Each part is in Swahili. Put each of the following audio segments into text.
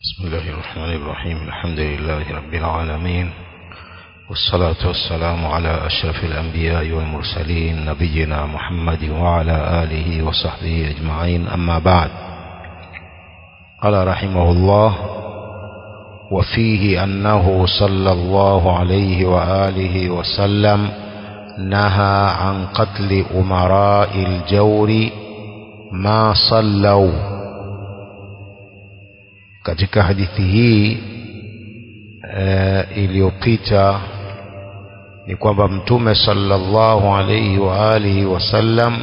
بسم الله الرحمن الرحيم. الحمد لله رب العالمين، والصلاة والسلام على أشرف الأنبياء والمرسلين نبينا محمد وعلى آله وصحبه أجمعين، أما بعد. قال رحمه الله: وفيه أنه صلى الله عليه وآله وسلم نهى عن قتل أمراء الجور ما صلوا. Katika hadithi hii iliyopita ni kwamba Mtume sallallahu alayhi wa alihi wasallam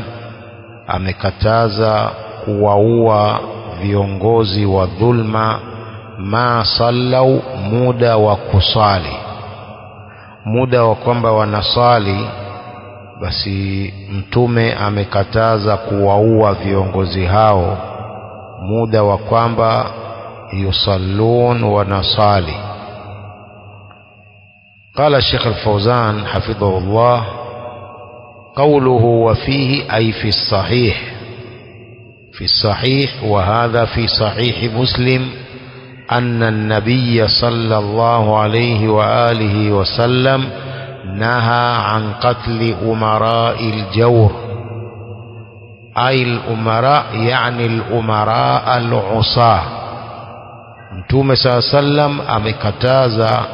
amekataza kuwaua viongozi wa dhulma ma sallau, muda wa kusali, muda wa kwamba wanasali, basi Mtume amekataza kuwaua viongozi hao muda wa kwamba يصلون ونصالي. قال الشيخ الفوزان حفظه الله: قوله وفيه أي في الصحيح، في الصحيح، وهذا في صحيح مسلم، أن النبي صلى الله عليه وآله وسلم نهى عن قتل أمراء الجور، أي الأمراء يعني الأمراء العصاة. Mtume sallam amekataza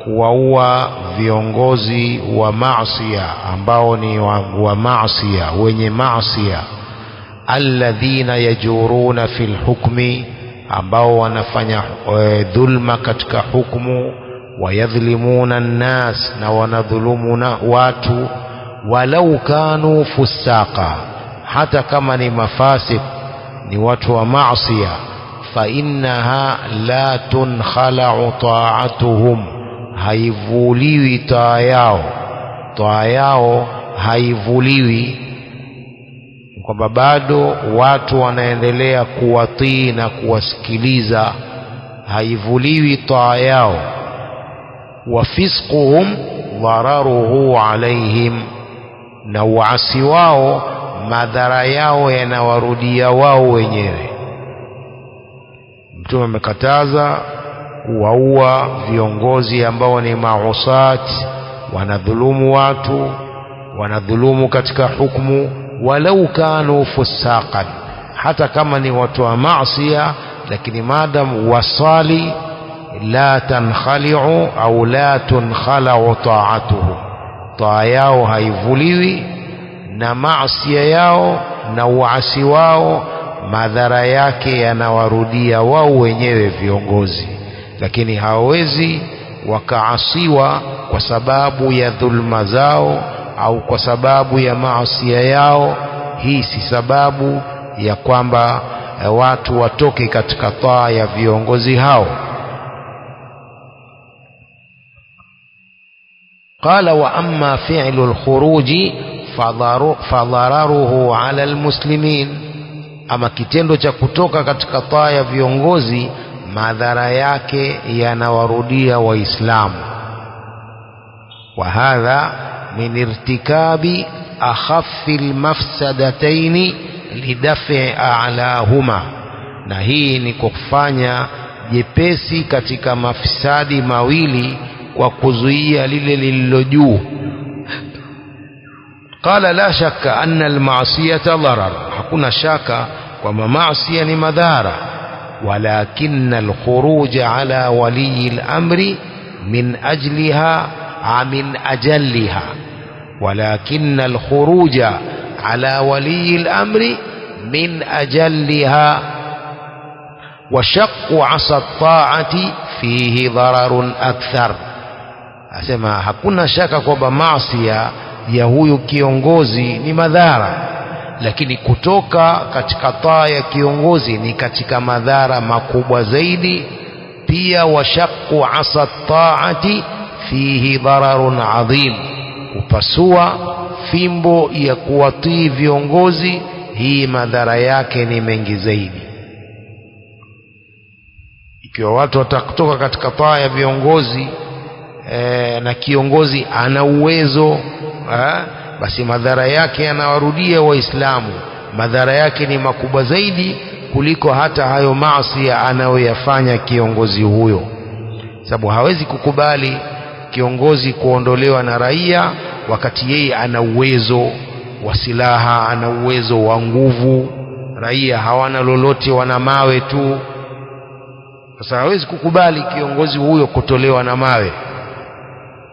kuwaua viongozi wa maasiya, ambao ni wa maasiya, wenye maasiya, alladhina yajuruna fil hukmi, ambao wanafanya dhulma katika hukmu, wayadhlimuna an-nas, na wanadhulumuna watu, walau kanu fusaqa, hata kama ni mafasik, ni watu wa maasiya, فإنها لا تنخلع طاعتهم، haivuliwi taa yao haivuliwi, kwamba bado watu wanaendelea kuwatii na kuwasikiliza, haivuliwi taa yao. wa fisquhum dhararuhu alaihim, na uasi wao madhara yao yanawarudia wao wenyewe. Mtume amekataza kuwaua viongozi ambao ni mausat, wanadhulumu watu, wanadhulumu katika hukumu, walau kanu fusaqan, hata kama ni watu wa maasiya, lakini madam wasali, la tankhali'u au la tunkhala'u ta'atuhu, taa yao haivuliwi, na maasiya yao na uasi wao madhara yake yanawarudia wao wenyewe viongozi. Lakini hawawezi wakaasiwa kwa sababu ya dhulma zao au kwa sababu ya maasiya yao. Hii si sababu ya kwamba watu watoke katika taa ya viongozi hao. Qala: wa amma fi'lu al-khuruji fadhararuhu ala al-muslimin, ama kitendo cha kutoka katika taa ya viongozi madhara yake yanawarudia Waislamu. Wa hadha min irtikabi akhaffi almafsadataini lidaf'i a'lahuma, na hii ni kufanya jepesi katika mafisadi mawili kwa kuzuia lile lililo juu. Qala: la shakka anna almasiyata dharar, hakuna shaka kwamba maasiya ni madhara, walakinna alkhuruja ala waliyi al-amri min ajliha min ajalliha, walakinna alkhuruja ala waliyi al-amri min ajalliha, wa shaqqu asa at-ta'ati fihi dhararun akthar. Asema hakuna shaka kwamba maasiya ya huyu kiongozi ni madhara, lakini kutoka katika taa ya kiongozi ni katika madhara makubwa zaidi. Pia washaqqu asa taati fihi dararun adhim, kupasua fimbo ya kuwatii viongozi, hii madhara yake ni mengi zaidi. Ikiwa watu watakutoka katika taa ya viongozi na kiongozi ana uwezo, basi madhara yake yanawarudia Waislamu, madhara yake ni makubwa zaidi kuliko hata hayo maasi anayoyafanya kiongozi huyo, sababu hawezi kukubali kiongozi kuondolewa na raia wakati yeye ana uwezo wa silaha, ana uwezo wa nguvu. Raia hawana lolote, wana mawe tu. Sasa hawezi kukubali kiongozi huyo kutolewa na mawe.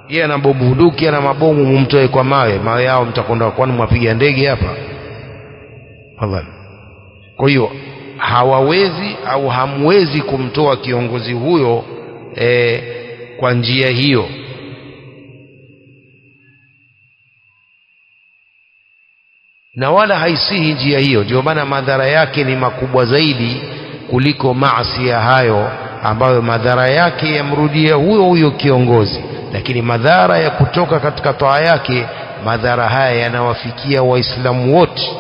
Yeye ana bomu bunduki, ana mabomu, mumtoe kwa mawe. Mawe yao mtakwenda, kwani mwapiga ndege hapa? Fadhali. Kwa hiyo hawawezi au hamwezi kumtoa kiongozi huyo kwa njia hiyo. Na wala haisihi njia hiyo. Ndio maana madhara yake ni makubwa zaidi kuliko maasi hayo, ambayo madhara yake yamrudia huyo huyo kiongozi, lakini madhara ya kutoka katika toa yake, madhara haya yanawafikia waislamu wote.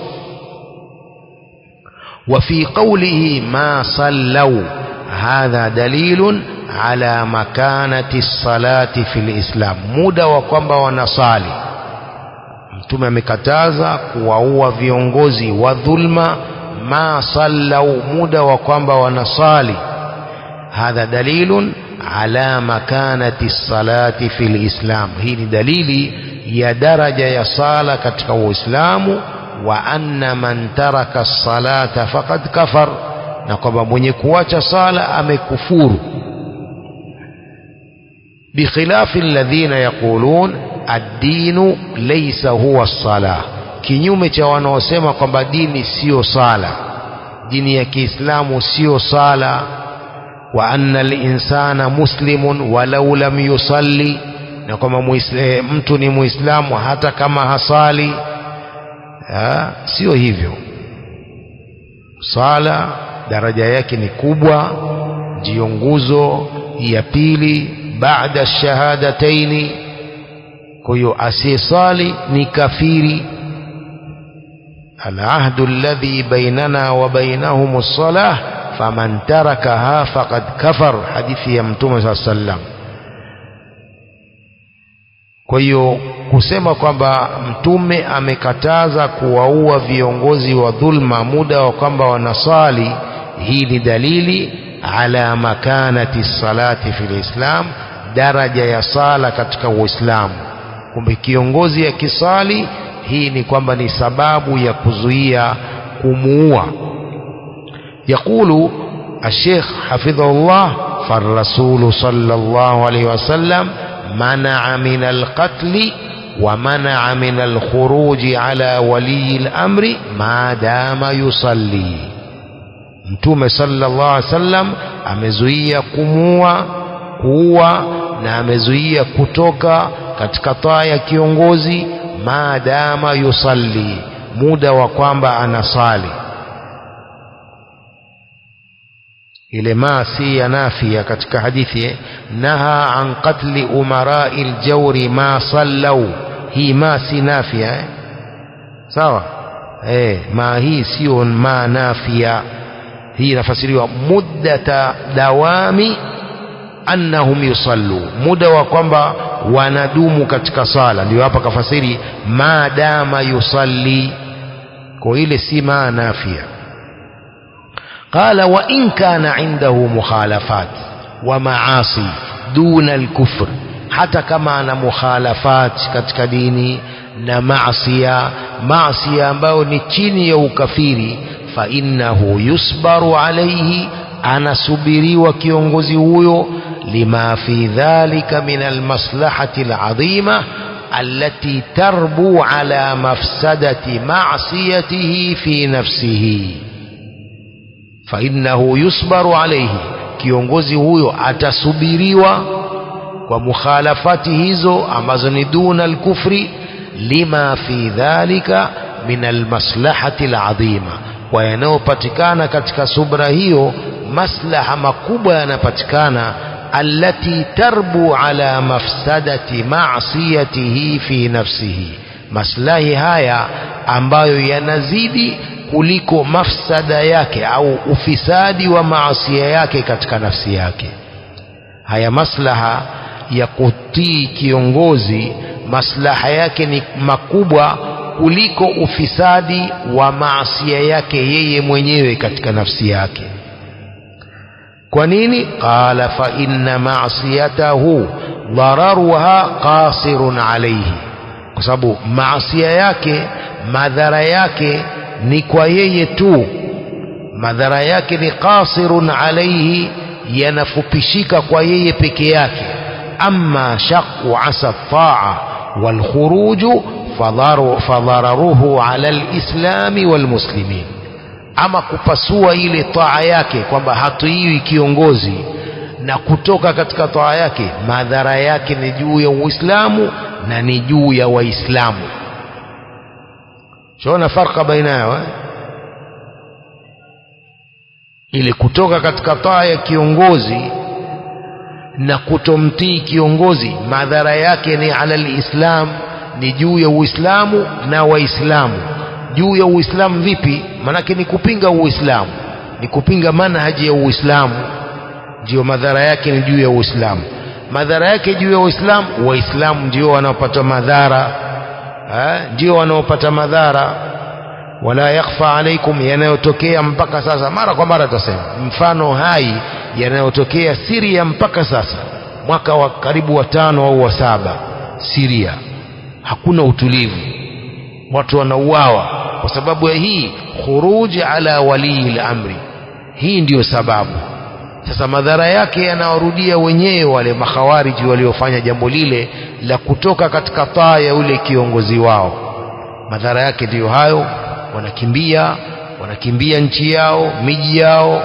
وفي قوله ما صلوا هذا دليل على مكانة الصلاة في الإسلام. muda wa kwamba wanasali, Mtume amekataza kuwaua viongozi wa dhulma. ma sallau, muda wa kwamba wanasali. hadha dalilun ala makanati salati fil islam, hii ni dalili ya daraja ya sala katika Uislamu. wa anna man taraka as-salata faqad kafar, na kwamba mwenye kuacha sala amekufuru. bikhilafi alladhina yaqulun ad-dinu laysa huwa as-salah, kinyume cha wanaosema kwamba dini sio sala, dini ya Kiislamu sio sala. wa anna al-insana muslimun walau lam yusalli, na kwamba mtu ni muislamu hata kama hasali. Sio hivyo. Sala daraja yake ni kubwa, ndiyo nguzo ya pili baada shahadataini. Kwa hiyo asiyesali ni kafiri. alahdu alladhi bainana wa bainahum as-salah faman tarakaha faqad kafar, hadithi ya Mtume sallallahu alaihi wasallam. Kwa hiyo kusema kwamba Mtume amekataza kuwaua viongozi wa dhulma muda wa kwamba wanasali, hii ni dalili ala makanati salati fil islam, daraja ya sala katika Uislamu. Kumbe kiongozi akisali, hii ni kwamba ni sababu ya kuzuia kumuua. Yaqulu الشيخ حفظه الله فالرسول صلى الله عليه وسلم منع من القتل ومنع من الخروج على ولي الأمر ما دام يصلي. Mtume sallallahu alaihi wasallam amezuia kuua na amezuia kutoka katika taa ya kiongozi maadama yusalli, muda wa kwamba anasali. ile ma si ya nafia katika hadithi, naha an qatli umara'i al-jawri ma sallau, hii ma si nafia sawa. Ma hii sio ma nafia, hii inafasiriwa muddata dawami annahum yusallu, muda wa kwamba wanadumu katika sala, ndio hapa kafasiri maadama yusalli, kwa ile si ma nafia. Qala wa in kana indahu mukhalafat wa maasi duna al-kufr, hata kama ana mukhalafat katika dini na maasi ambayo ni chini ya ukafiri, fa innahu yusbaru alayhi, anasubiriwa kiongozi huyo, lima fi dhalika min almaslahati alazima allati tarbu ala mafsadati ma'siyatihi fi nafsihi. Fa innahu yusbaru alayhi, kiongozi huyo atasubiriwa kwa mukhalafati hizo ambazo ni duna alkufri, lima fi dhalika min almaslahati alazima, kwa yanayopatikana katika subra hiyo maslaha makubwa yanapatikana, allati tarbu ala mafsadati ma'siyatihi fi nafsihi, maslahi haya ambayo yanazidi kuliko mafsada yake au ufisadi wa maasia yake katika nafsi yake. Haya maslaha ya kutii kiongozi, maslaha yake ni makubwa kuliko ufisadi wa maasiya yake yeye mwenyewe katika nafsi yake. Kwa nini? Qala fa inna ma'siyatahu dararuha qasirun alayhi, kwa sababu maasiya yake madhara yake ni kwa yeye tu, madhara yake ni qasirun alayhi, yanafupishika kwa yeye peke yake. Amma shaqqu asa ta'a wal khuruju fadhararuhu ala al-islami wal muslimin, ama kupasua ile taa yake kwamba hatuiwi kiongozi na kutoka katika taa yake, madhara yake ni juu ya Uislamu na ni juu ya Waislamu. Shona farqa baina yao ili kutoka katika taa ya kiongozi na kutomtii kiongozi, madhara yake ni ala alislam, ni juu ya Uislamu na Waislamu. Juu ya Uislamu vipi? Manake ni kupinga Uislamu, ni kupinga manhaji ya Uislamu, ndio madhara yake ni juu ya Uislamu. Madhara yake juu ya Uislamu, Waislamu ndio wanaopata madhara, ndio wanaopata madhara. Wala yakhfa alaikum, yanayotokea mpaka sasa, mara kwa mara tasema mfano hai yanayotokea Syria mpaka sasa, mwaka wa karibu wa 5 au wa 7, Syria hakuna utulivu, watu wanauawa kwa sababu ya hii khuruj ala wali al-amri. Hii ndiyo sababu. Sasa madhara yake yanawarudia wenyewe wale makhawariji waliofanya jambo lile la kutoka katika taa ya ule kiongozi wao. Madhara yake ndiyo hayo, wanakimbia nchi yao, miji yao.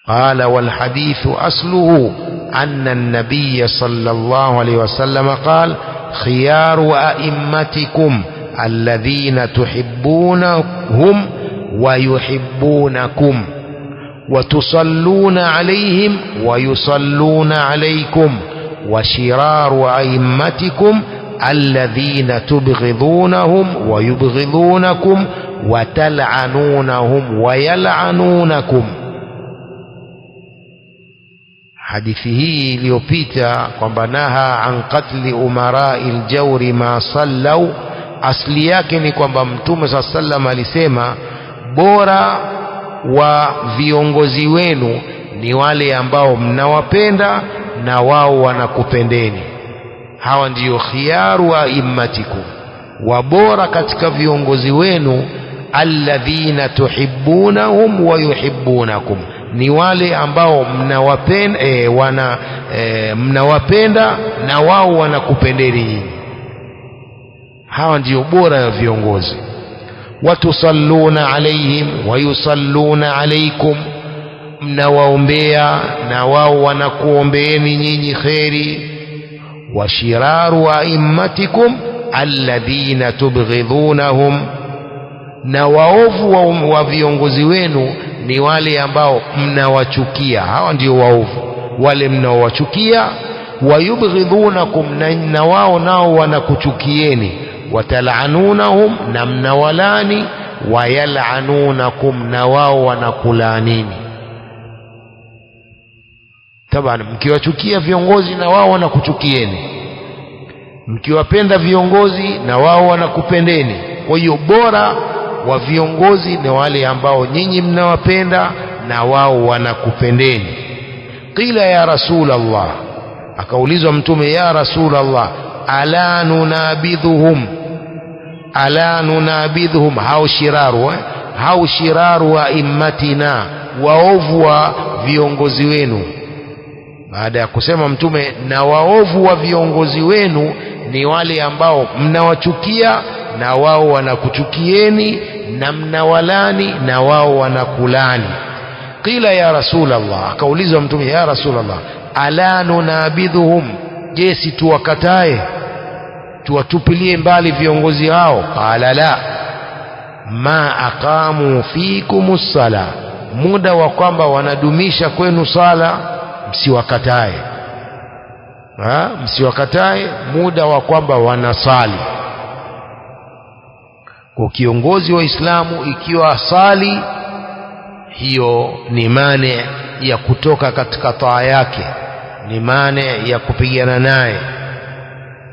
قال والحديث أصله أن النبي صلى الله عليه وسلم قال خيار أئمتكم الذين تحبونهم ويحبونكم وتصلون عليهم ويصلون عليكم وشرار أئمتكم الذين تبغضونهم ويبغضونكم وتلعنونهم ويلعنونكم. Hadithi hii iliyopita kwamba naha an qatli umara'il jawri ma sallau, asli yake ni kwamba Mtume SAW alisema bora wa viongozi wenu ni wale ambao mnawapenda na wao wanakupendeni. Hawa ndiyo khiyaru a'immatikum, wa bora katika viongozi wenu alladhina tuhibbunahum wa yuhibbunakum, ni wale ambao mnawapenda mnawapenda na wao wanakupendeni nyinyi. Hawa ndio bora ya viongozi. Watusalluna alaihim wa yusalluna alaikum, mnawaombea na wao wanakuombeeni nyinyi kheri. Wa shiraru a'immatikum alladhina tubghidhunahum, na waovu wa viongozi wenu ni wale ambao mnawachukia. Hawa ndio waovu, wale mnaowachukia. Wayubghidhunakum, na wao nao wanakuchukieni. Watal'anunahum, na mnawalani. Wayal'anunakum, na wao wanakulanini. Tabani, mkiwachukia viongozi na wao wanakuchukieni, mkiwapenda viongozi na wao wanakupendeni. Kwa hiyo bora wa viongozi ni wale ambao nyinyi mnawapenda na wao wanakupendeni. Qila ya Rasulullah, akaulizwa Mtume, ya Rasulullah, ala nunabidhuhum hao shiraru wa immatina, waovu wa viongozi wenu. Baada ya kusema Mtume na waovu wa viongozi wenu ni wale ambao mnawachukia na wao wanakuchukieni, na mnawalani na wao wanakulani. Qila ya Rasulullah, akaulizwa Mtume, ya Rasulullah, ala nunabidhuhum, je, si tuwakatae, tuwatupilie mbali viongozi hao? Qala la, ma aqamu fikumus sala, muda wa kwamba wanadumisha kwenu sala msiwakatae. Msiwakatae muda wa kwamba wanasali. Kwa kiongozi wa Islamu ikiwa asali, hiyo ni mane ya kutoka katika taa yake, ni mane ya kupigana naye.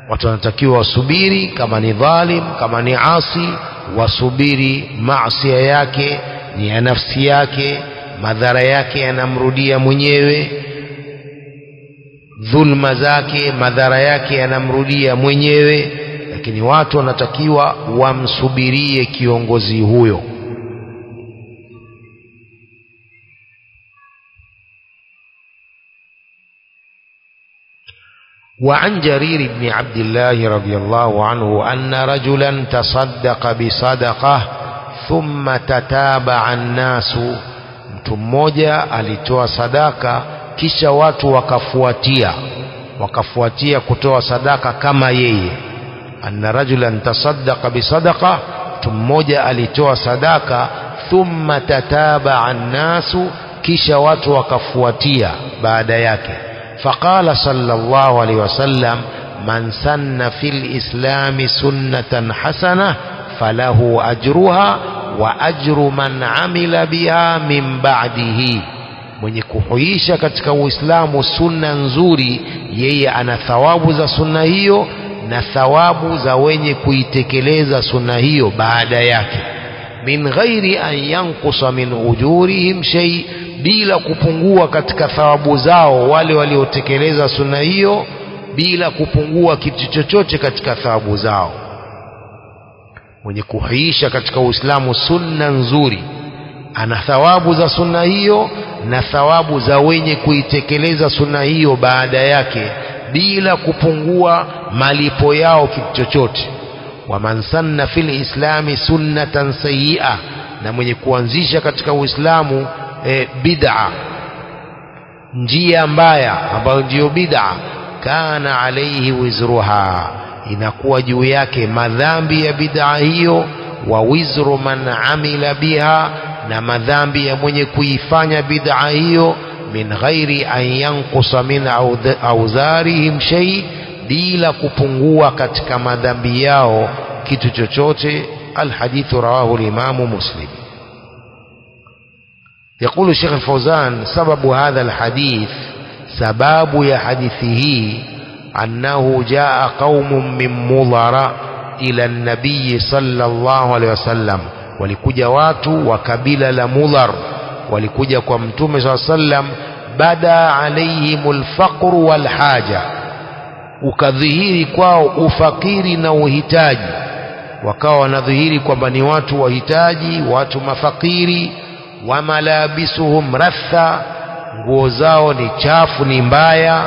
Watu wanatakiwa wasubiri, kama ni dhalim, kama ni asi, wasubiri maasi yake ni ya nafsi yake, madhara yake yanamrudia mwenyewe, dhulma zake madhara yake yanamrudia mwenyewe, lakini watu wanatakiwa wamsubirie kiongozi huyo. وعن جرير بن عبد الله رضي الله عنه أن رجلا تصدق بصدقة ثم تتابع الناس. mtu mmoja alitoa sadaka kisha watu wakafuatia kutoa sadaka kama yeye. Anna rajulan tasaddaqa bisadaqa, mtu mmoja alitoa sadaka, thumma tataba'a an-nasu, kisha watu wakafuatia baada yake. Faqala sallallahu alayhi wasallam, man sanna fil islami sunnatan hasana falahu ajruha wa ajru man amila biha min ba'dihi, mwenye kuhuisha katika Uislamu sunna nzuri, yeye ana thawabu za sunna hiyo na thawabu za wenye kuitekeleza sunna hiyo baada yake. Min ghairi an yanqusa min ujurihim shay, bila kupungua katika thawabu zao wale waliotekeleza sunna hiyo, bila kupungua kitu chochote katika thawabu zao. Mwenye kuhuisha katika Uislamu sunna nzuri ana thawabu za sunna hiyo na thawabu za wenye kuitekeleza sunna hiyo baada yake, bila kupungua malipo yao kitu chochote. Wa man sanna fil islami sunnatan sayyi'a, na mwenye kuanzisha katika Uislamu bid'a, njia mbaya ambayo ndiyo bid'a, kana alayhi wizruha, inakuwa juu yake madhambi ya bid'a hiyo, wa wizru man amila biha, na madhambi ya mwenye kuifanya bid'a hiyo, min ghairi an yanqusa min auzarihim shay, bila kupungua katika madhambi yao kitu chochote. Alhadithu rawahu al-Imam Muslim. يقول الشيخ الفوزان: سبب هذا الحديث، سباب يا حديثه أنه جاء قوم من مضر إلى النبي صلى الله عليه وسلم، walikuja watu wa kabila la Mudhar, walikuja kwa Mtume sallallahu alayhi wasallam. Bada alayhimul faqru wal haja, ukadhihiri kwao ufakiri na uhitaji, wakawa wanadhihiri kwamba ni watu wahitaji, watu mafakiri. Wa malabisuhum ratha, nguo zao ni chafu, ni mbaya.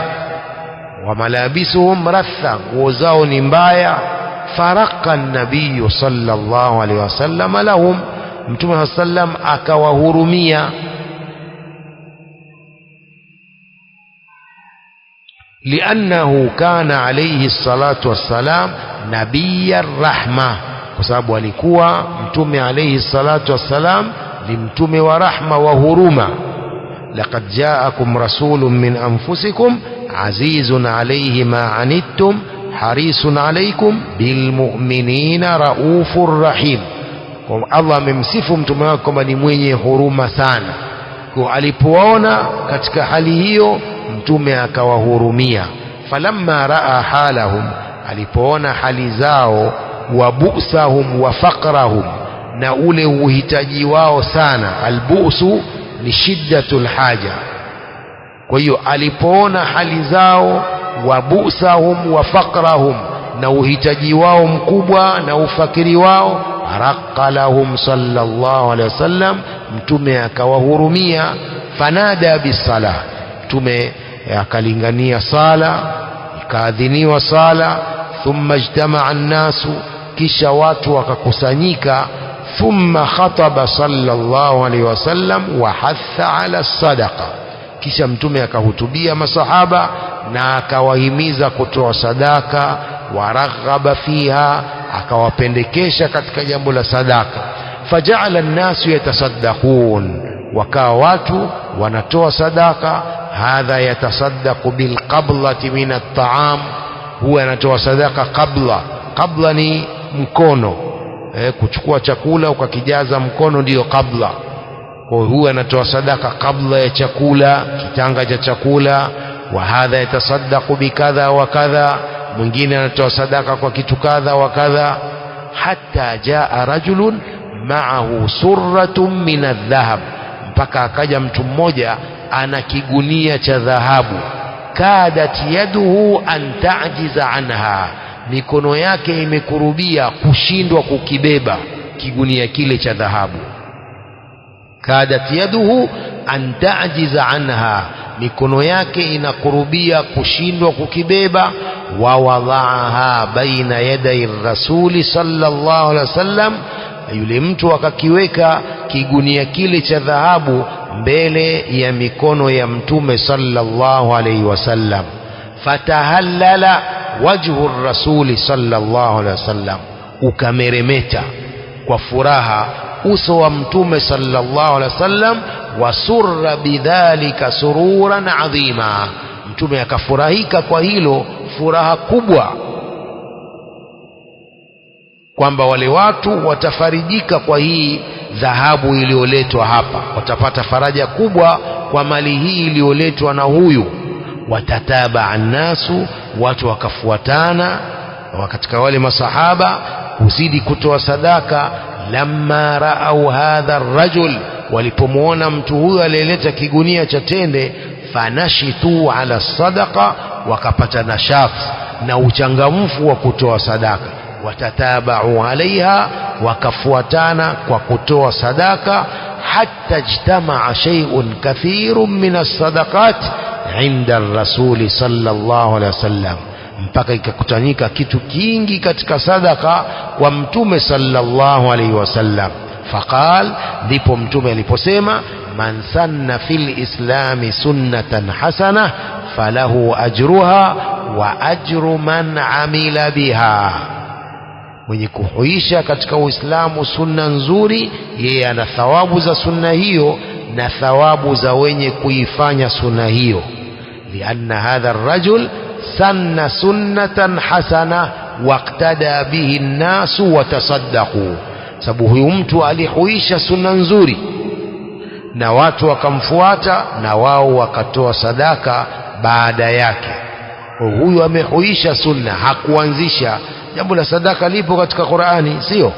Wa malabisuhum ratha, nguo zao ni mbaya. Faraqqa an-nabiy sallallahu alayhi wasallam lahum, Mtume sallam akawahurumia. Liannahu kana alayhi salatu wassalam nabiyyar rahma, kwa sababu alikuwa Mtume alayhi salatu wassalam ni mtume wa rahma wa huruma. Laqad ja'akum rasulun min anfusikum azizun alayhi ma anittum harisun alaykum bilmu'minina raufur rahim. Kwa Allah amemsifu mtume wake kwamba ni mwenye huruma sana. Kwa alipoona katika hali hiyo, mtume akawahurumia. Falamma raa halahum, alipoona hali zao, wa bu'sahum wa faqrahum, na ule uhitaji wao sana. Albusu ni shiddatul haja. Kwa hiyo alipoona hali zao, wa bu'sahum wa faqrahum, na uhitaji wao mkubwa na ufakiri wao, raqqa lahum sallallahu alaihi wasallam, mtume akawahurumia. Fanada bisala, mtume akalingania sala, ikaadhiniwa sala. Thumma ijtama'a an-nasu, kisha watu wakakusanyika. Thumma khataba sallallahu alaihi wasallam wa hatha ala sadaqa, kisha mtume akahutubia masahaba na akawahimiza kutoa sadaka. Waraghaba fiha, akawapendekesha katika jambo la sadaka. Faja'ala an-nasu yatasaddaqun, wakawa watu wanatoa sadaka. Hadha yatasaddaqu bilqablati min at-ta'am, huwa anatoa sadaka qabla ni mkono, kuchukua chakula ukakijaza mkono ndiyo qabla. Kwa huwa anatoa sadaka kabla ya chakula, kitanga cha chakula. wa hadha yatasaddaqu bikadha wa kadha, mwingine anatoa sadaka kwa kitu kadha wa kadha. Hatta jaa rajulun ma'ahu surratun min adh-dhahab, mpaka akaja mtu mmoja ana kigunia cha dhahabu. Kadat yaduhu an ta'jiza anha, mikono yake imekurubia kushindwa kukibeba kigunia kile cha dhahabu. Kadat yaduhu an ta'jiza anha, mikono yake inakurubia kushindwa kukibeba. Wa wadaaha baina yaday rasuli sallallahu alaihi wasallam, yule mtu akakiweka kigunia kile cha dhahabu mbele ya mikono ya mtume sallallahu alaihi wasallam. Fatahallala wajhu rasuli sallallahu alaihi wasallam, ukameremeta kwa furaha uso wa mtume sallallahu alaihi wasallam. Wasurra bidhalika sururan adhima, mtume akafurahika kwa hilo furaha kubwa, kwamba wale watu watafarijika kwa hii dhahabu iliyoletwa hapa, watapata faraja kubwa kwa mali hii iliyoletwa na huyu. Watataba annasu, watu wakafuatana katika wale masahaba kuzidi kutoa sadaka. Lamma raau hadha arrajul, walipomwona mtu huyu aliyeleta kigunia cha tende, fanashitu ala sadaqa, wakapata nashat na uchangamfu wa kutoa sadaka. Watatabau alaiha, wakafuatana kwa kutoa sadaka. Hatta ijtamaa shay'un kathirun min as-sadaqat inda ar-rasuli sallallahu alaihi wasallam, mpaka ikakutanika kitu kingi katika sadaka kwa mtume sallallahu alaihi wasallam. Faqal, ndipo mtume aliposema, man sanna fil islami sunnatan hasana falahu ajruha wa ajru man amila biha, mwenye kuhuisha katika Uislamu sunna nzuri, yeye ana thawabu za sunna hiyo na thawabu za wenye kuifanya sunna hiyo. Lianna hadha arrajul sanna sunnatan hasana waqtada bihi nnasu watasaddaqu, sababu huyu mtu alihuisha sunna nzuri na watu wakamfuata na wao wakatoa sadaka baada yake. Huyu amehuisha sunna, hakuanzisha. Jambo la sadaka lipo katika Qur'ani, sio?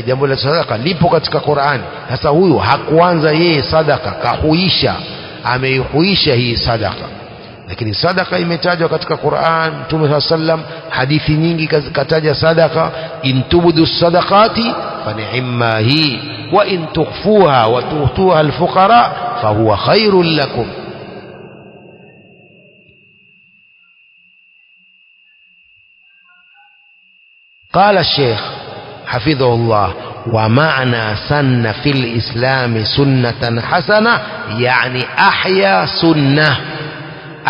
Jambo la sadaka lipo katika Qur'ani. Sasa huyu hakuanza yeye sadaka, kahuisha, ameihuisha hii sadaka. Lakini sadaka imetajwa katika Qur'an, Mtume sallam hadithi nyingi kataja sadaka. In tubdu sadaqati fa ni'ma hi wa in tukhfuha wa tu'tuha al-fuqara fa huwa khairul lakum. قال الشيخ حفظه الله: ومعنى سن في الإسلام سنة حسنة يعني أحيا سنة،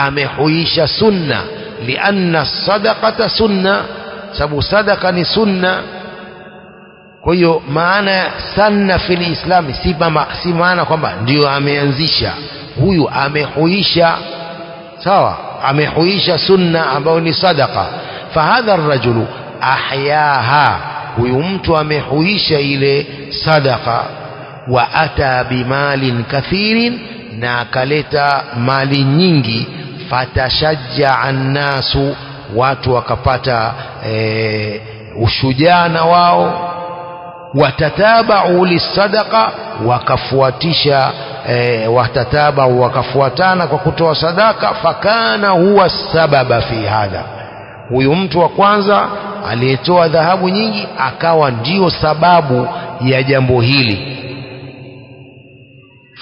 أمحيش سنة، لأن الصدقة سنة، سبو صدقة سنة. كيو معنى سن في الإسلام si maana kwamba ndio ameanzisha huyu, amehuisha sawa, amehuisha sunna ambayo ni sadaqa. Fahadha arrajulu ahyaha, huyu mtu amehuisha ile sadaqa. Wa ata bimalin kathirin, na akaleta mali nyingi. Fatashajja annasu, watu wakapata ushujana wao. Watatabau lisadaqa, wakafuatisha watatabau, wakafuatana kwa kutoa sadaka. Fakana huwa sababa fi hadha, huyu mtu wa kwanza aliyetoa dhahabu nyingi akawa ndio sababu ya jambo hili.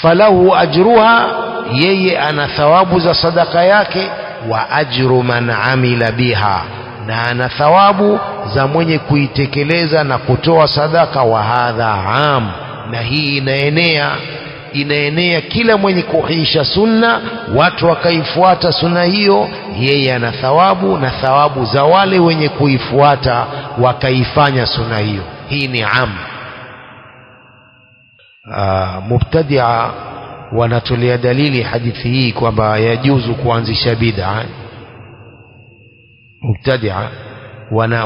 Falahu ajruha, yeye ana thawabu za sadaka yake. Wa ajru man amila biha, na ana thawabu za mwenye kuitekeleza na kutoa sadaka. Wa hadha am, na hii inaenea kila mwenye kuhisha sunna, watu wakaifuata sunna hiyo, yeye ana thawabu na thawabu za wale wenye kuifuata wakaifanya sunna hiyo. Hii ni am. Mubtadia wanatolea dalili hadithi hii kwamba yajuzu kuanzisha bid'a. Mubtadia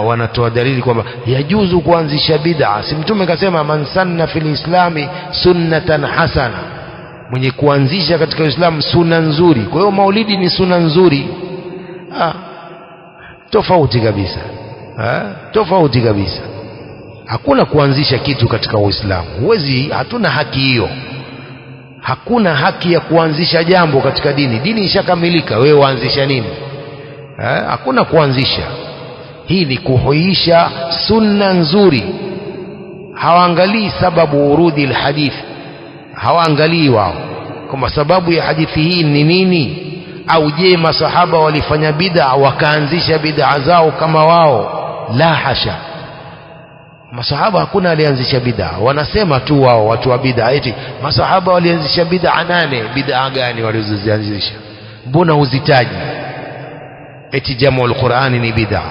wanatoa dalili kwamba yajuzu kuanzisha bid'a. Si Mtume kasema man sanna fil islami sunnatan hasana, mwenye kuanzisha katika Uislamu sunna nzuri. Kwa hiyo maulidi ni sunna nzuri. Tofauti kabisa, tofauti kabisa. Hakuna kuanzisha kitu katika Uislamu, huwezi, hatuna haki hiyo. Hakuna haki ya kuanzisha jambo katika dini. Dini ishakamilika, wewe waanzisha nini? Hakuna kuanzisha. Hii ni kuhuisha sunna nzuri. Hawaangalii sababu urudi alhadith, hawaangalii wao kama sababu ya hadithi hii ni nini, au je masahaba walifanya bid'a wakaanzisha bid'a zao kama wao? La hasha, masahaba hakuna alianzisha bid'a. Wanasema tu wao watu wa bid'a eti masahaba walianzisha bid'a 8. Bid'a gani walizozianzisha? Mbona huzitaji? Eti jam'ul Qur'ani ni bid'a,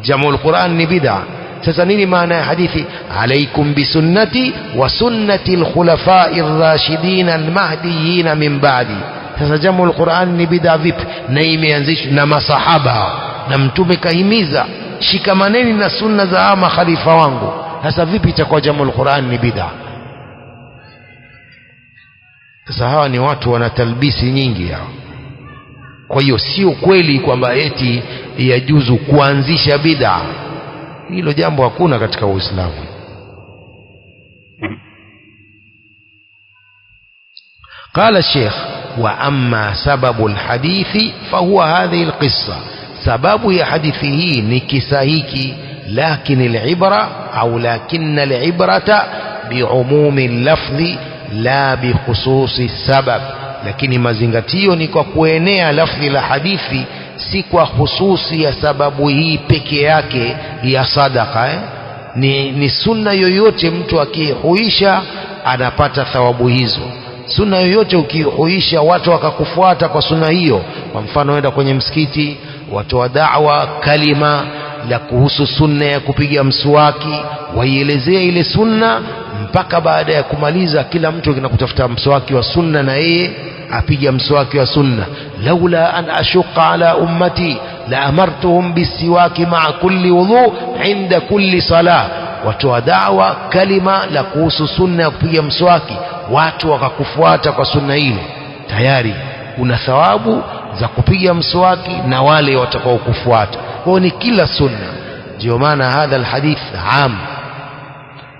jam'ul Qur'an ni bid'a. Sasa nini maana ya hadithi alaikum bisunnati wa sunnati alkhulafai ar-rashidin al-mahdiyyin min ba'di? Sasa jam'ul Qur'an ni bid'a vipi na imeanzishwa na masahaba na mtume kahimiza shikamaneni na sunna za makhalifa wangu? Sasa vipi itakuwa jam'ul Qur'an ni bid'a? Sasa hawa ni watu wana talbisi nyingi hao. Kwa hiyo sio kweli kwamba eti yajuzu kuanzisha bid'a. Hilo jambo hakuna katika Uislamu. قال الشيخ وأما سبب الحديث فهو هذه القصة. سبب يا حديثه نكساهيك، لكن العبرة بعموم اللفظ لا بخصوص السبب. lakini mazingatio ni kwa kuenea lafzi la hadithi, si kwa hususi ya sababu hii peke yake ya sadaka. Ni sunna yoyote mtu akihuisha anapata thawabu hizo. Sunna yoyote ukihuisha watu wakakufuata kwa sunna hiyo, kwa mfano wenda kwenye msikiti watu wa da'wa kalima la kuhusu sunna ya kupiga mswaki, waielezea ile sunna mpaka baada ya kumaliza kila mtu kinakutafuta mswaki wa sunna na yeye apiga mswaki wa sunna. laula an ashuqa ala ummati la amartuhum bisiwaki ma'a kulli wudhu inda kulli salah. watu wa da'wa kalima la kuhusu sunna ya kupiga mswaki, watu wakakufuata kwa sunna ile, tayari una thawabu za kupiga mswaki na wale watakao kufuata. Kwa ni kila sunna. ndio maana hadha alhadith am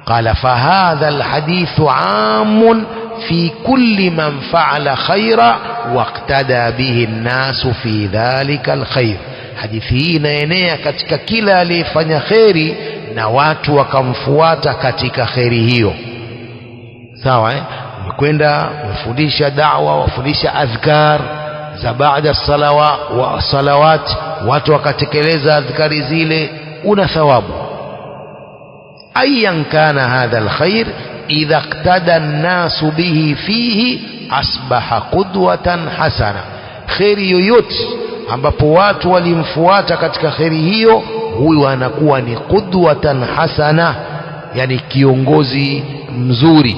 قال فهذا الحديث عام في كل من فعل خيرا واقتدى به الناس في ذلك الخير. hadithi hii inaenea katika kila aliyefanya kheri na watu wakamfuata katika kheri hiyo. Sawa umekwenda umefundisha da'wa, wafundisha adhkar za baada salawat, watu wakatekeleza adhkari zile, una thawabu. أيا كان هذا الخير إذا اقتدى الناس به فيه أصبح قدوة حسنة. خير yoyote ambapo watu walimfuata katika kheri hiyo, huyu anakuwa ni qudwatan hasana, yani kiongozi mzuri.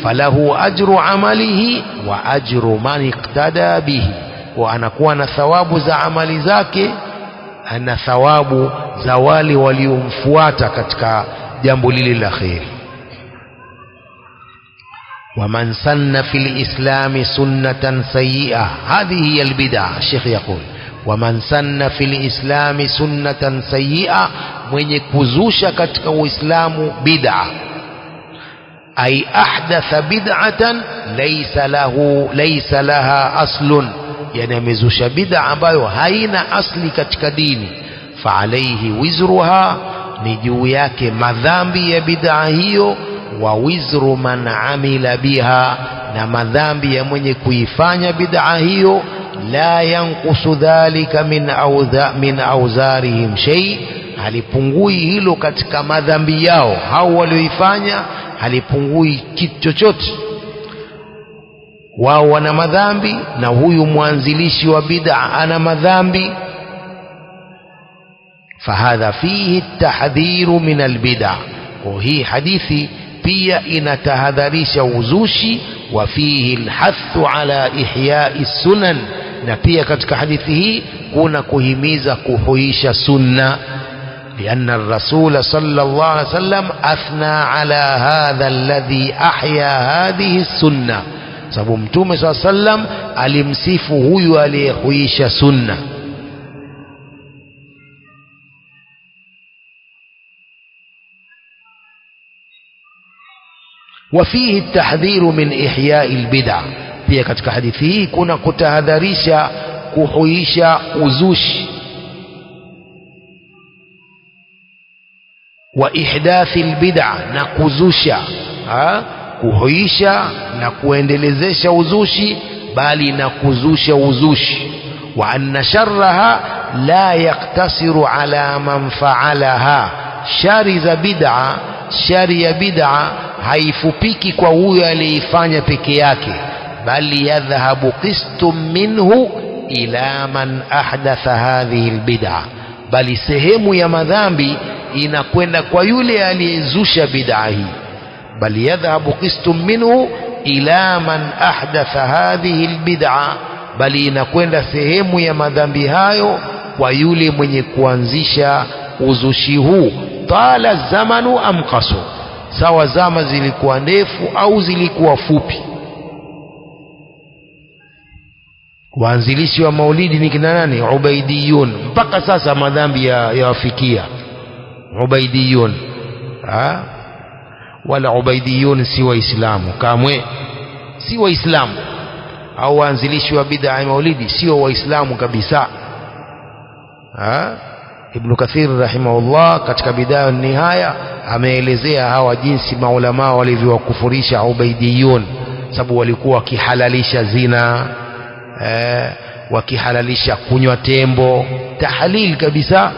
falahu ajru amalihi wa ajru man iqtada bihi, wa anakuwa na thawabu za amali zake na thawabu za wale waliomfuata katika jambo lile la khairi. ومن سن في الإسلام سنة سيئة هذه هي البدعة. الشيخ يقول ومن سن في الإسلام سنة سيئة، من يكوزوش katika Uislamu bid'a، أي أحدث بدعة ليس لها أصل، يعني amezusha bid'a ambayo haina asli katika dini. فعليه وزرها، ni juu yake madhambi ya bid'a hiyo, wa wizru man amila biha, na madhambi ya mwenye kuifanya bid'a hiyo. la yanqusu dhalika min auzarihim shay, halipungui hilo katika madhambi yao hao walioifanya, halipungui kitu chochote. wao wana madhambi na huyu mwanzilishi wa bid'a ana madhambi. فهذا فيه التحذير من البدع. وهي حديثي pia inatahadharisha uzushi. وفيه الحث على إحياء السنن، na pia katika hadithi hii kuna kuhimiza kuhuisha sunna. لأن الرسول صلى الله عليه وسلم أثنى على هذا الذي أحيا هذه السنة. sababu Mtume SAW alimsifu huyu aliyehuisha sunna. وفيه التحذير من إحياء البدع. pia katika hadithi hii kuna kutahadharisha kuhuisha uzushi wa ihdathi albid'a, na kuzusha, kuhuisha na kuendelezesha uzushi, bali na kuzusha uzushi. Wa anna sharraha la yaktasiru ala man fa'alaha, shari za bid'a, shari ya bid'a haifupiki kwa huyo aliyeifanya peke yake, bali yadhhabu qistum minhu ila man ahdatha hadhihi albid'a, bali sehemu ya madhambi inakwenda kwa yule aliyezusha bid'a hii. Bali yadhhabu qistum minhu ila man ahdatha hadhihi albid'a, bali inakwenda sehemu ya madhambi hayo kwa yule mwenye kuanzisha uzushi huu. Tala zamanu am qasu, sawa zama zilikuwa ndefu au zilikuwa fupi. Waanzilishi wa maulidi ni kina nani? Ubaidiyun. Mpaka sasa madhambi yawafikia Ubaidiyun. Wala Ubaidiyun si Waislamu kamwe, si Waislamu. Au waanzilishi wa bid'a ya maulidi sio Waislamu kabisa. Ibn Kathir rahimahullah katika Bidaya Nihaya ameelezea hawa jinsi maulama walivyowakufurisha Ubaidiyun, sababu walikuwa wakihalalisha zina, wakihalalisha kunywa tembo, tahlil kabisa,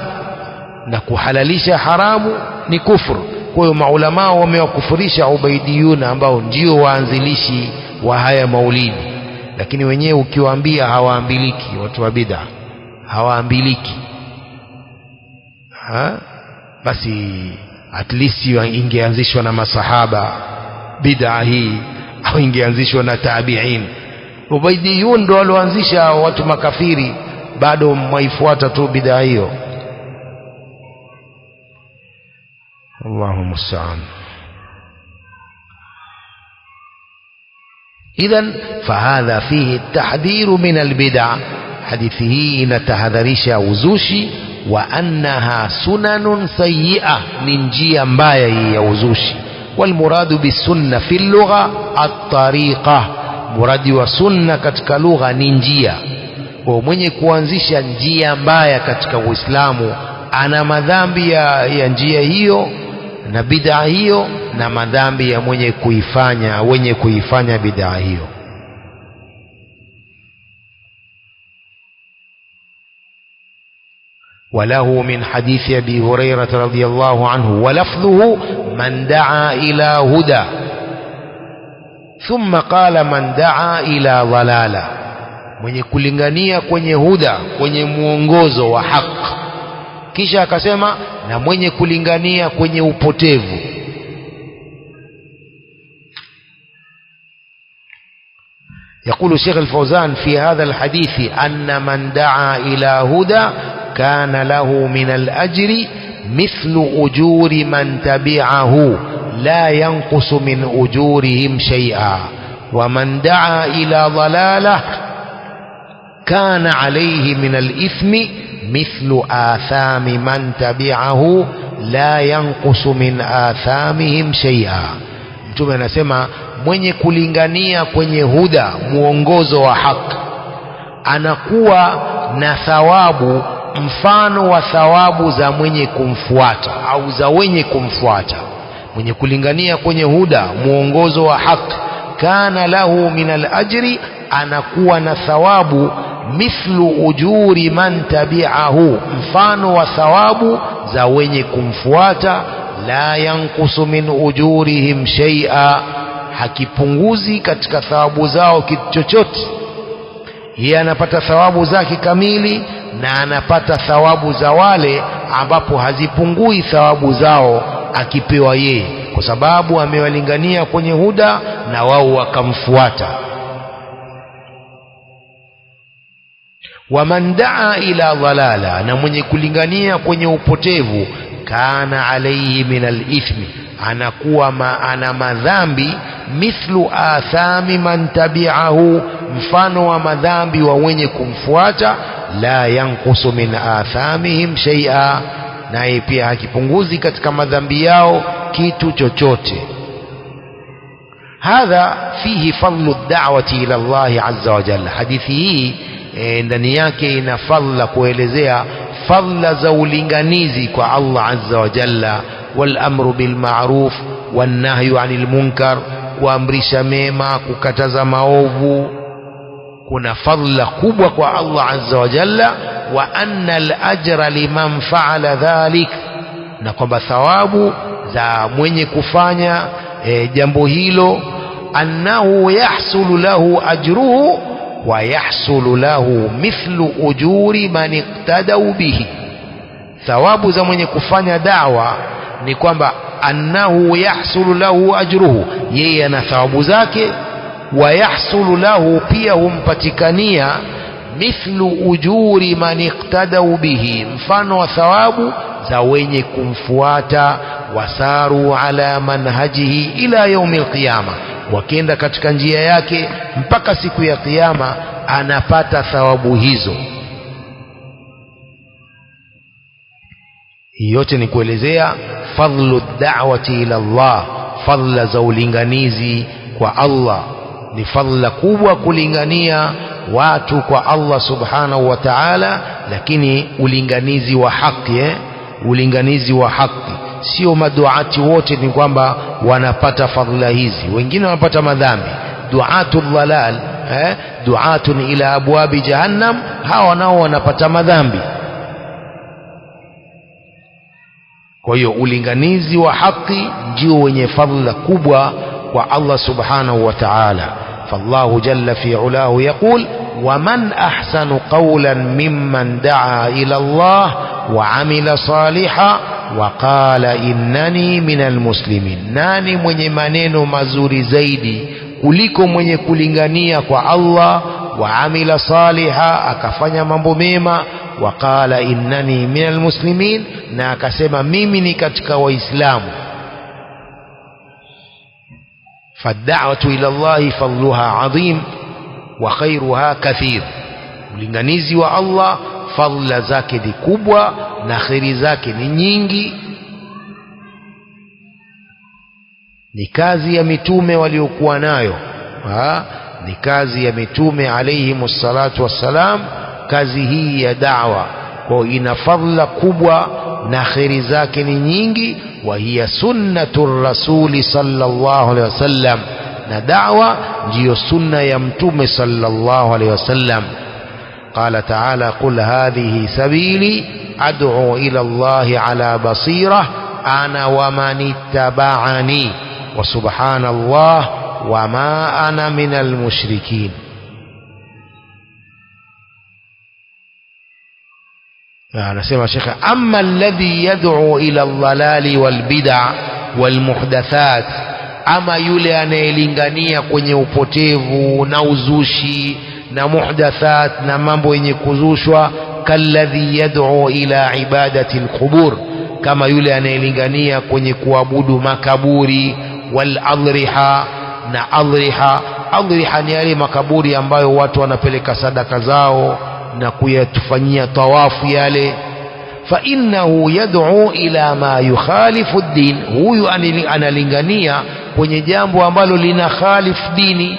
na kuhalalisha haramu ni kufuru. Kwa hiyo maulama wamewakufurisha Ubaidiyun ambao ndio waanzilishi wa haya maulidi, lakini wenyewe ukiwaambia hawaambiliki. Watu wa bid'a hawaambiliki. Basi at least ingeanzishwa na masahaba bid'a hii, au ingeanzishwa na tabi'in. Ubaidiyun ndo walioanzisha, watu makafiri bado mwaifuata tu bid'a hiyo. Allahu musta'an. Idhan fahadha fihi tahdhiru min albid'a, hadithi hii inatahadharisha uzushi, wa annaha sunanun sayyi'a, ni njia mbaya hii ya uzushi. Walmuradu bisunna fi lugha at-tariqa, muradi wa sunna katika lugha ni njia. Kwa mwenye kuanzisha njia mbaya katika Uislamu ana madhambi ya njia hiyo na bid'a hiyo, na madhambi ya wenye kuifanya bid'a hiyo. وله من حديث أبي هريرة رضي الله عنه ولفظه من دعا إلى هدى ثم قال من دعا إلى ضلالة, mwenye kulingania kwenye huda, kwenye muongozo wa haki, kisha akasema na mwenye kulingania kwenye upotevu. يقول الشيخ الفوزان في هذا الحديث أن من دعا إلى هدى كان له من الأجر مثل أجور من تبعه لا ينقص من أجورهم شيئا، ومن دعا إلى ضلالة كان عليه من الإثم مثل آثام من تبعه لا ينقص من آثامهم شيئا. Mtume anasema mwenye kulingania kwenye huda, muongozo wa haki, anakuwa na thawabu mfano wa thawabu za mwenye kumfuata au za wenye kumfuata. Mwenye kulingania kwenye huda, muongozo wa haki, kana lahu min al-ajri, anakuwa na thawabu mithlu ujuri man tabi'ahu, mfano wa thawabu za wenye kumfuata. La yankusu min ujurihim shay'a, hakipunguzi katika thawabu zao kitu chochote. Yeye anapata thawabu zake kamili, na anapata thawabu za wale ambapo hazipungui thawabu zao akipewa yeye, kwa sababu amewalingania kwenye huda na wao wakamfuata. Waman daa ila dhalala, na mwenye kulingania kwenye upotevu, kana alayhi min al-ithmi, anakuwa ana madhambi mithlu athami man tabi'ahu, mfano wa madhambi wa wenye kumfuata. La yanqusu min athamihim shay'a, naye pia hakipunguzi katika madhambi yao kitu chochote. Hadha fihi fadlu ad-da'wati ila Allah azza wa jalla. Hadithi hii ndani yake ina fadla, kuelezea fadla za ulinganizi kwa Allah azza wa jalla, wal amru bil ma'ruf wan nahyu 'anil munkar, kuamrisha mema, kukataza maovu. Kuna fadla kubwa kwa Allah azza wa jalla. Wa anna al ajra liman fa'ala dhalik, na kwamba thawabu za mwenye kufanya jambo hilo, annahu yahsulu lahu ajruhu wa yahsulu lahu mithlu ujuri man iqtadau bihi. Thawabu za mwenye kufanya da'wa ni kwamba annahu yahsulu lahu ajruhu, yeye ana thawabu zake, wa yahsulu lahu, pia humpatikania mithlu ujuri man iqtadau bihi, mfano wa thawabu za wenye kumfuata, wasaru ala manhajihi ila yaumil qiyama, wakenda katika njia yake mpaka siku ya kiyama, anapata thawabu hizo. Hii yote ni kuelezea fadlu da'wati ila Allah, fadla za ulinganizi kwa Allah. Ni fadla kubwa kulingania watu kwa Allah subhanahu wa ta'ala, lakini ulinganizi wa haki, ulinganizi wa haki. Sio maduati wote ni kwamba wanapata fadhila hizi, wengine wanapata madhambi. Duatu dhalal, duatun ila abwabi jahannam, hawa nao wanapata madhambi. Kwa hiyo ulinganizi wa haki ndio wenye fadhila kubwa kwa Allah subhanahu wa ta'ala. فالله جل في علاه يقول: ومن أحسن قولا ممن دعا إلى الله وعمل صالحا وقال إنني من المسلمين. nani mwenye maneno mazuri zaidi kuliko mwenye kulingania kwa Allah, wa amila saliha, akafanya mambo mema, waqala innani min almuslimin, na akasema mimi ni katika waislamu. فالدعوة إلى الله فضلها عظيم وخيرها كثير. ulinganizi wa Allah fadhila zake ni kubwa na khairi zake ni nyingi. Ni kazi ya mitume waliokuwa nayo, ni kazi ya mitume alayhimus salatu wassalam, kazi hii ya da'wa. Kwa ina fadhila kubwa na khairi zake ni nyingi. Wa hiya sunnatur rasuli sallallahu alayhi wasallam, na da'wa ndiyo sunna ya mtume sallallahu alayhi wasallam. Qala ta'ala: qul hadhihi sabili ad'u ila Allahi ala basira ana wa man ittaba'ani wa subhanallah wa ma ana minal mushrikin. anasema Sheikh: amma alladhi yad'u ila aldhalali walbid'a walmuhdathat, ama yule anayelingania kwenye upotevu na uzushi na muhdathat na mambo yenye kuzushwa, kalladhi yad'u ila ibadati alqubur, kama yule anayelingania kwenye kuabudu makaburi, wal adriha, na adriha. Adriha ni yale makaburi ambayo watu wanapeleka sadaka zao na kuyatufanyia tawafu yale. Fa innahu yad'u ila ma yukhalifu ad-din, huyu analingania kwenye jambo ambalo lina khalif dini.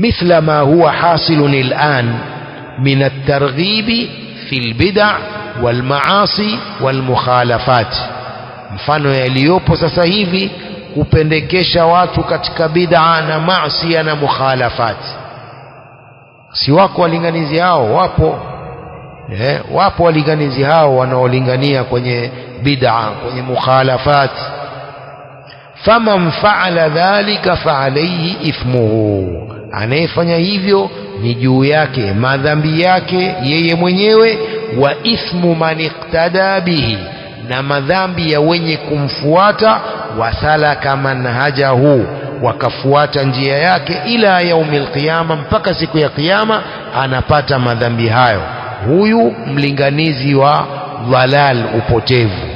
مثل ما هو حاصل الآن من الترغيب في البدع والمعاصي والمخالفات, mfano yaliyopo sasa hivi kupendekesha watu katika bid'a na maasi na mukhalafat. Si wako walinganizi hao? Wapo, wapo walinganizi hao wanaolingania kwenye bid'a, kwenye mukhalafat. Faman fa'ala dhalika fa'alayhi ithmuhu, anayefanya hivyo ni juu yake madhambi yake yeye mwenyewe, wa ithmu man iqtada bihi, na madhambi ya wenye kumfuata, wasalaka manhajahu, wakafuata njia yake, ila yaumil qiyama, mpaka siku ya kiyama anapata madhambi hayo. huyu mlinganizi wa dhalal, upotevu.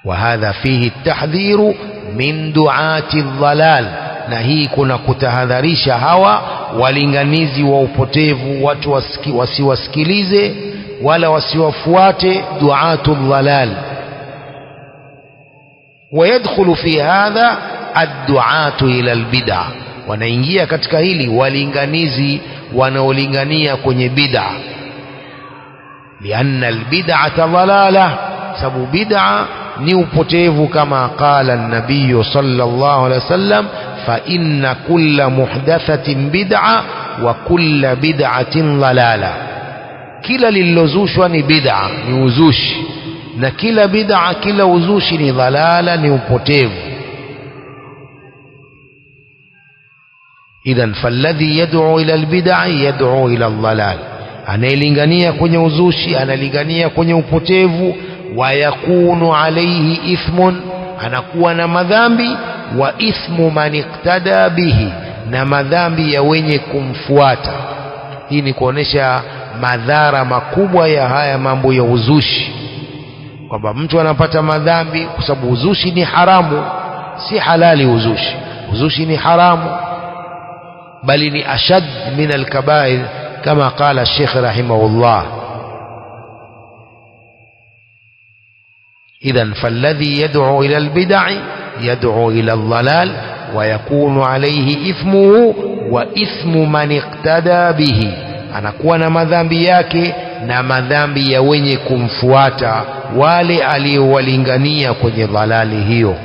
Wa hadha fihi tahdhiru min duati dhalal, na hii kuna kutahadharisha hawa walinganizi wa upotevu, watu wasiwasikilize wala wasiwafuate duatu dhalal. ويدخل في هذا الدعاة إلى البدع، wanaingia katika hili walinganizi wanaolingania kwenye bid'a. lianna albid'ata dhalala, sababu bid'a ni upotevu, kama qala an-nabiy sallallahu alaihi wasallam, fa inna kulla muhdathatin bid'a wa kulla bid'atin dhalala, kila lililozushwa ni bid'a, ni uzushi, na kila bid'a, kila uzushi ni dhalala, ni upotevu. idhan falladhi yad'u ila albid'i yad'u ila aldhalal, anayelingania kwenye uzushi analingania kwenye upotevu. Wa yakunu alayhi ithmun, anakuwa na madhambi. Wa ithmu man iktada bihi, na madhambi ya wenye kumfuata. Hii ni kuonesha madhara makubwa ya haya mambo ya uzushi, kwamba mtu anapata madhambi kwa sababu uzushi ni haramu, si halali. Uzushi ni haramu, bali ni ashad min alkabair, kama qala Sheikh rahimahullah. idhan falladhi yad'u ila albid'i yad'u ila aldhalal, wa yakunu alayhi ithmuhu wa ithmu man iqtada bihi, anakuwa na madhambi yake na madhambi ya wenye kumfuata, wale aliowalingania kwenye dhalali hiyo.